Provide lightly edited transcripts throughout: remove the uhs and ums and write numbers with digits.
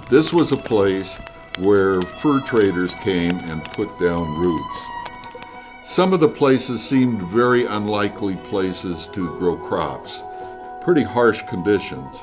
This was a place where fur traders came and put down roots. Some of the places seemed very unlikely places to grow crops. Pretty harsh conditions.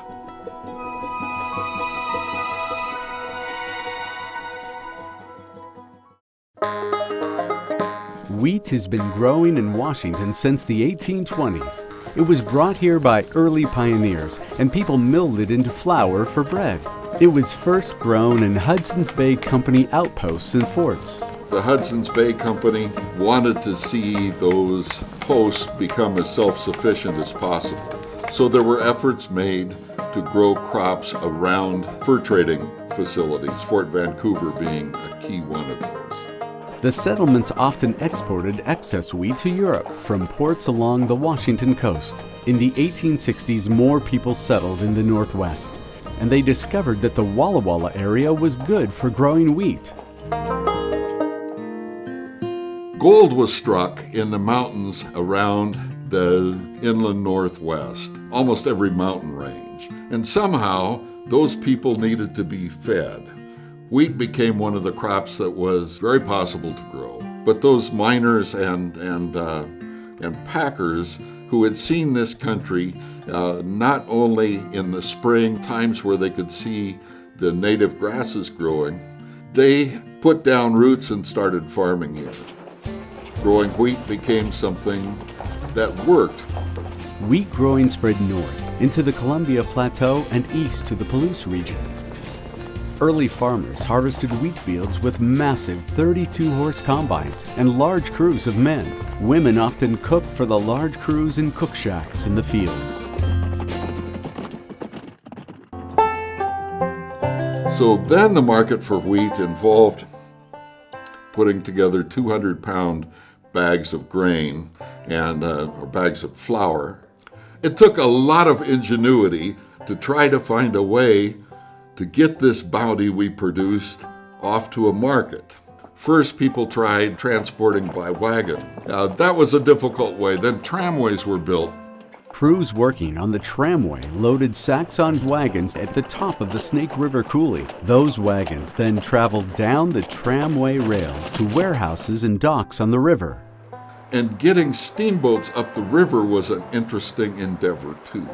Wheat has been growing in Washington since the 1820s. It was brought here by early pioneers, and people milled it into flour for bread. It was first grown in Hudson's Bay Company outposts and forts. The Hudson's Bay Company wanted to see those posts become as self-sufficient as possible. So there were efforts made to grow crops around fur trading facilities, Fort Vancouver being a key one of those. The settlements often exported excess wheat to Europe from ports along the Washington coast. In the 1860s, more people settled in the Northwest, and they discovered that the Walla Walla area was good for growing wheat. Gold was struck in the mountains around the inland Northwest, almost every mountain range, and somehow those people needed to be fed. Wheat became one of the crops that was very possible to grow. But those miners and packers who had seen this country not only in the spring, times where they could see the native grasses growing, they put down roots and started farming here. Growing wheat became something that worked. Wheat growing spread north into the Columbia Plateau and east to the Palouse region. Early farmers harvested wheat fields with massive 32-horse combines and large crews of men. Women often cooked for the large crews in cook shacks in the fields. So then the market for wheat involved putting together 200-pound bags of grain and or bags of flour. It took a lot of ingenuity to try to find a way to get this bounty we produced off to a market. First, people tried transporting by wagon. That was a difficult way. Then tramways were built. Crews working on the tramway loaded sacks on wagons at the top of the Snake River Coulee. Those wagons then traveled down the tramway rails to warehouses and docks on the river. And getting steamboats up the river was an interesting endeavor, too.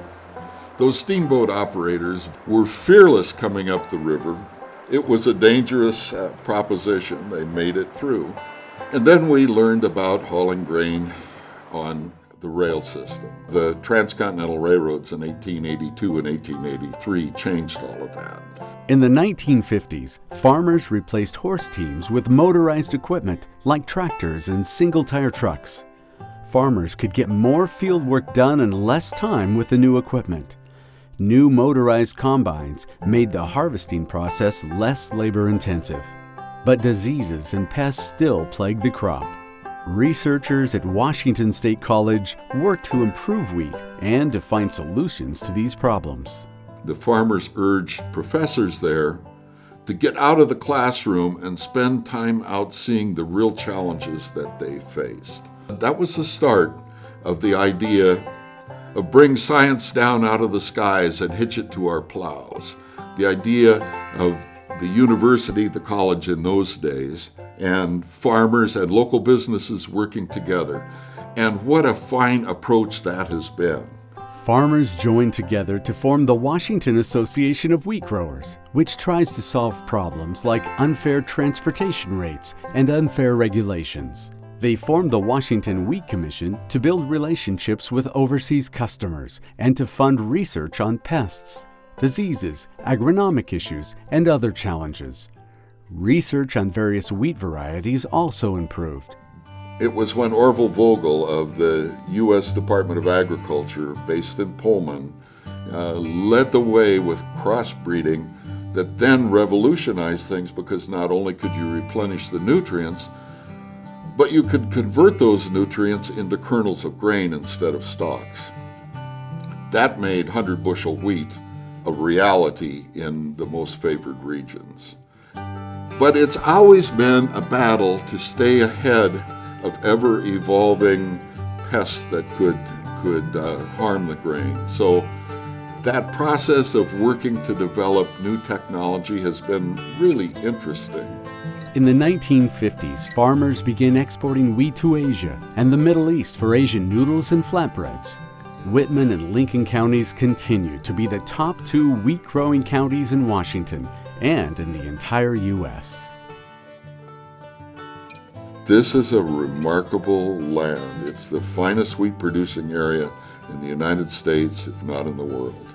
Those steamboat operators were fearless coming up the river. It was a dangerous proposition. They made it through. And then we learned about hauling grain on the rail system. The transcontinental railroads in 1882 and 1883 changed all of that. In the 1950s, farmers replaced horse teams with motorized equipment like tractors and single-tire trucks. Farmers could get more field work done in less time with the new equipment. New motorized combines made the harvesting process less labor-intensive. But diseases and pests still plagued the crop. Researchers at Washington State College worked to improve wheat and to find solutions to these problems. The farmers urged professors there to get out of the classroom and spend time out seeing the real challenges that they faced. That was the start of the idea of bring science down out of the skies and hitch it to our plows. The idea of the university, the college in those days, and farmers and local businesses working together. And what a fine approach that has been. Farmers joined together to form the Washington Association of Wheat Growers, which tries to solve problems like unfair transportation rates and unfair regulations. They formed the Washington Wheat Commission to build relationships with overseas customers and to fund research on pests, diseases, agronomic issues, and other challenges. Research on various wheat varieties also improved. It was when Orville Vogel of the U.S. Department of Agriculture, based in Pullman, led the way with crossbreeding that then revolutionized things, because not only could you replenish the nutrients, but you could convert those nutrients into kernels of grain instead of stalks. That made 100-bushel wheat a reality in the most favored regions. But it's always been a battle to stay ahead of ever-evolving pests that could harm the grain. So that process of working to develop new technology has been really interesting. In the 1950s, farmers began exporting wheat to Asia and the Middle East for Asian noodles and flatbreads. Whitman and Lincoln counties continue to be the top 2 wheat-growing counties in Washington and in the entire U.S. This is a remarkable land. It's the finest wheat producing area in the United States, if not in the world.